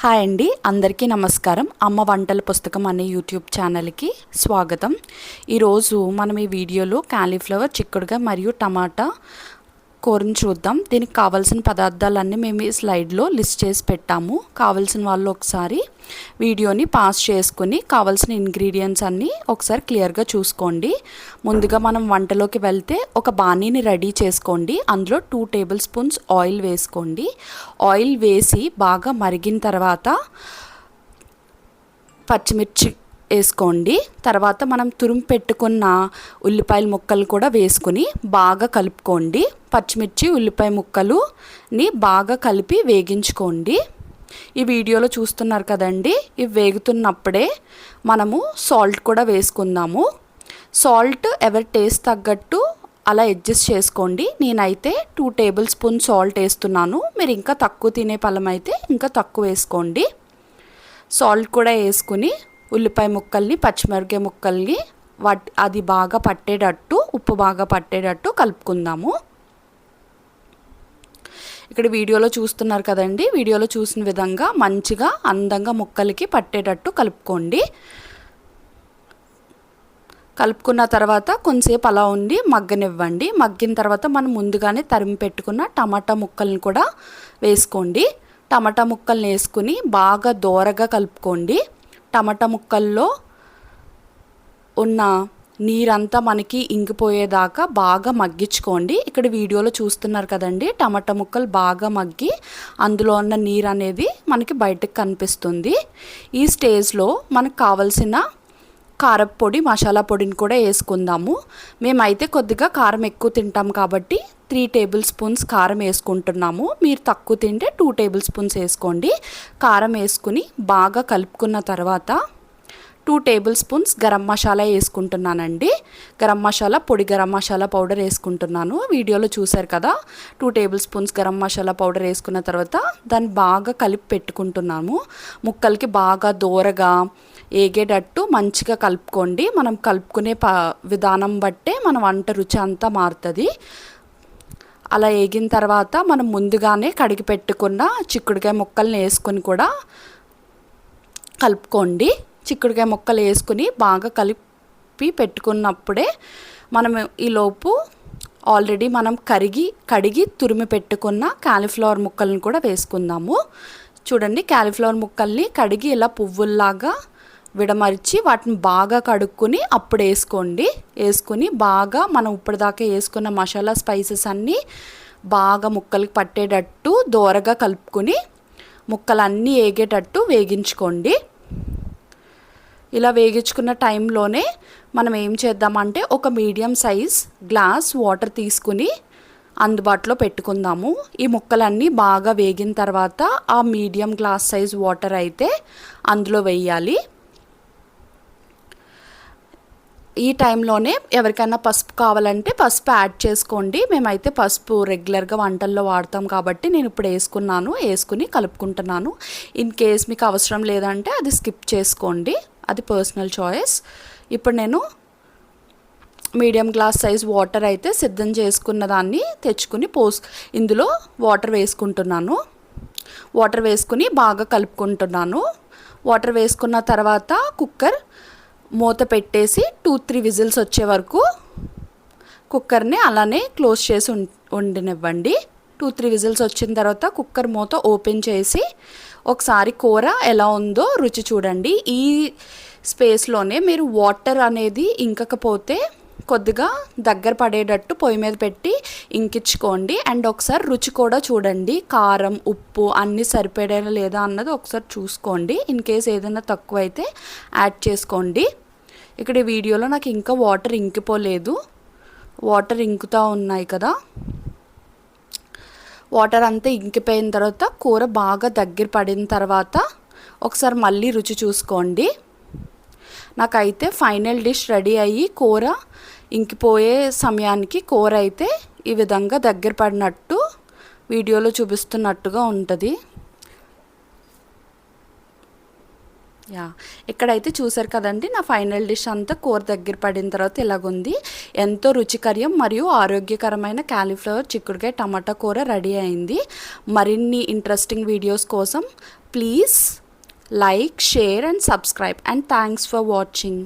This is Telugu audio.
హాయ్ అండి, అందరికీ నమస్కారం. అమ్మ వంటల పుస్తకం అనే యూట్యూబ్ ఛానల్కి స్వాగతం. ఈరోజు మనం ఈ వీడియోలో కాలీఫ్లవర్, చిక్కుడుకాయ మరియు టమాటా కూరని చూద్దాం. దీనికి కావాల్సిన పదార్థాలన్నీ మేము ఈ స్లైడ్లో లిస్ట్ చేసి పెట్టాము. కావాల్సిన వాళ్ళు ఒకసారి వీడియోని పాస్ చేసుకుని కావాల్సిన ఇంగ్రీడియంట్స్ అన్నీ ఒకసారి క్లియర్గా చూసుకోండి. ముందుగా మనం వంటలోకి వెళ్తే ఒక బాణీని రెడీ చేసుకోండి. అందులో 2 టేబుల్ స్పూన్స్ ఆయిల్ వేసుకోండి. ఆయిల్ వేసి బాగా మరిగిన తర్వాత పచ్చిమిర్చి వేసుకోండి. తర్వాత మనం తురుము పెట్టుకున్న ఉల్లిపాయల ముక్కలు కూడా వేసుకుని బాగా కలుపుకోండి. పచ్చిమిర్చి ఉల్లిపాయ ముక్కలుని బాగా కలిపి వేగించుకోండి. ఈ వీడియోలో చూస్తున్నారు కదండి, ఇవి వేగుతున్నప్పుడే మనము సాల్ట్ కూడా వేసుకుందాము. సాల్ట్ ఎవరి టేస్ట్ తగ్గట్టు అలా అడ్జస్ట్ చేసుకోండి. నేనైతే 2 టేబుల్ స్పూన్ సాల్ట్ వేస్తున్నాను. మీరు ఇంకా తక్కువ తినే పళ్ళం అయితే ఇంకా తక్కువ వేసుకోండి. సాల్ట్ కూడా వేసుకుని ఉల్లిపాయ ముక్కల్ని, పచ్చిమిరపకాయ ముక్కల్ని అది బాగా పట్టేటట్టు, ఉప్పు బాగా పట్టేటట్టు కలుపుకుందాము. ఇక్కడ వీడియోలో చూస్తున్నారు కదండి, వీడియోలో చూసిన విధంగా మంచిగా అందంగా ముక్కలకి పట్టేటట్టు కలుపుకోండి. కలుపుకున్న తర్వాత కొంచెంసేపు అలా ఉండి మగ్గనివ్వండి. మగ్గిన తర్వాత మనం ముందుగానే తరిమి పెట్టుకున్న టమాటా ముక్కల్ని కూడా వేసుకోండి. టమాటా ముక్కల్ని వేసుకుని బాగా దోరగా కలుపుకోండి. టమాటా ముక్కల్లో ఉన్న నీరంతా మనకి ఇంకిపోయేదాకా బాగా మగ్గించుకోండి. ఇక్కడ వీడియోలో చూస్తున్నారు కదండి, టమాటా ముక్కలు బాగా మగ్గి అందులో ఉన్న నీరు అనేది మనకి బయటకు కనిపిస్తుంది. ఈ స్టేజ్లో మనకు కావలసిన కారపొడి, మసాలా పొడిని కూడా వేసుకుందాము. మేమైతే కొద్దిగా కారం ఎక్కువ తింటాం కాబట్టి 3 టేబుల్ స్పూన్స్ కారం వేసుకుంటున్నాము. మీరు తక్కువ తింటే 2 టేబుల్ స్పూన్స్ వేసుకోండి. కారం వేసుకుని బాగా కలుపుకున్న తర్వాత 2 టేబుల్ స్పూన్స్ గరం మసాలా వేసుకుంటున్నానండి. గరం మసాలా పొడి, గరం మసాలా పౌడర్ వేసుకుంటున్నాను. వీడియోలో చూశారు కదా, 2 table spoons garam masala powder వేసుకున్న తర్వాత దాన్ని బాగా కలిపి పెట్టుకుంటున్నాము. ముక్కలకి బాగా దూరగా ఏగేటట్టు మంచిగా కలుపుకోండి. మనం కలుపుకునే విధానం బట్టే మన వంట రుచి అంతా మారుతుంది. అలా వేగిన తర్వాత మనం ముందుగానే కడిగి పెట్టుకున్న చిక్కుడుకాయ ముక్కల్ని వేసుకొని కూడా కలుపుకోండి. చిక్కుడుకాయ ముక్కలు వేసుకుని బాగా కలిపి పెట్టుకున్నప్పుడే మనం ఈలోపు ఆల్రెడీ మనం కడిగి తురిమి పెట్టుకున్న కాలీఫ్లవర్ ముక్కలను కూడా వేసుకుందాము. చూడండి, కాలీఫ్లవర్ ముక్కల్ని కడిగి ఇలా పువ్వుల్లాగా విడమరిచి వాటిని బాగా కడుక్కొని అప్పుడు వేసుకోండి. వేసుకుని బాగా మనం ఇప్పటిదాకా వేసుకున్న మసాలా స్పైసెస్ అన్నీ బాగా ముక్కలకి పట్టేటట్టు దోరగా కలుపుకొని ముక్కలన్నీ వేగేటట్టు వేగించుకోండి. ఇలా వేగించుకున్న టైంలోనే మనం ఏం చేద్దామంటే ఒక మీడియం సైజ్ గ్లాస్ వాటర్ తీసుకుని అందుబాటులో పెట్టుకుందాము. ఈ ముక్కలన్నీ బాగా వేగిన తర్వాత ఆ మీడియం గ్లాస్ సైజ్ వాటర్ అయితే అందులో వేయాలి. ఈ టైంలోనే ఎవరికైనా పసుపు కావాలంటే పసుపు యాడ్ చేసుకోండి. మేమైతే పసుపు రెగ్యులర్గా వంటల్లో వాడతాం కాబట్టి నేను ఇప్పుడు వేసుకుని కలుపుకుంటున్నాను. ఇన్ కేస్ మీకు అవసరం లేదంటే అది స్కిప్ చేసుకోండి, అది పర్సనల్ చాయిస్. ఇప్పుడు నేను మీడియం గ్లాస్ సైజ్ వాటర్ అయితే సిద్ధం చేసుకున్న దాన్ని తెచ్చుకుని ఇందులో వాటర్ వేసుకుంటున్నాను. వాటర్ వేసుకుని బాగా కలుపుకుంటున్నాను. వాటర్ వేసుకున్న తర్వాత కుక్కర్ మూత పెట్టేసి 2-3 విజిల్స్ వచ్చే వరకు కుక్కర్ని అలానే క్లోజ్ చేసి వండినివ్వండి. 2-3 విజిల్స్ వచ్చిన తర్వాత కుక్కర్ మూత ఓపెన్ చేసి ఒకసారి కూర ఎలా ఉందో రుచి చూడండి. ఈ స్పేస్లోనే మీరు వాటర్ అనేది ఇంకకపోతే కొద్దిగా దగ్గర పడేటట్టు పొయ్యి మీద పెట్టి ఇంకించుకోండి. అండ్ ఒకసారి రుచి కూడా చూడండి, కారం, ఉప్పు అన్నీ సరిపడేలా లేదా అన్నది ఒకసారి చూసుకోండి. ఇన్ కేస్ ఏదైనా తక్కువ అయితే యాడ్ చేసుకోండి. ఇక్కడ ఈ వీడియోలో నాకు ఇంకా వాటర్ ఇంకిపోలేదు, వాటర్ ఇంకుతూ ఉన్నాయి కదా. వాటర్ అంతా ఇంకిపోయిన తర్వాత కూర బాగా దగ్గర పడిన తర్వాత ఒకసారి మళ్ళీ రుచి చూసుకోండి. నాకైతే ఫైనల్ డిష్ రెడీ అయ్యి కూర ఇంకిపోయే సమయానికి కూర అయితే ఈ విధంగా దగ్గర పడినట్టు వీడియోలో చూపిస్తున్నట్టుగా ఉంటుంది. యా, ఇక్కడైతే చూసారు కదండి, నా ఫైనల్ డిష్ అంతా కూర దగ్గర పడిన తర్వాత ఇలాగుంది. ఎంతో రుచికరం మరియు ఆరోగ్యకరమైన కాలీఫ్లవర్ చిక్కుడుకాయ టమాటా కూర రెడీ అయింది. మరిన్ని ఇంట్రెస్టింగ్ వీడియోస్ కోసం please like, share and subscribe, and thanks for watching.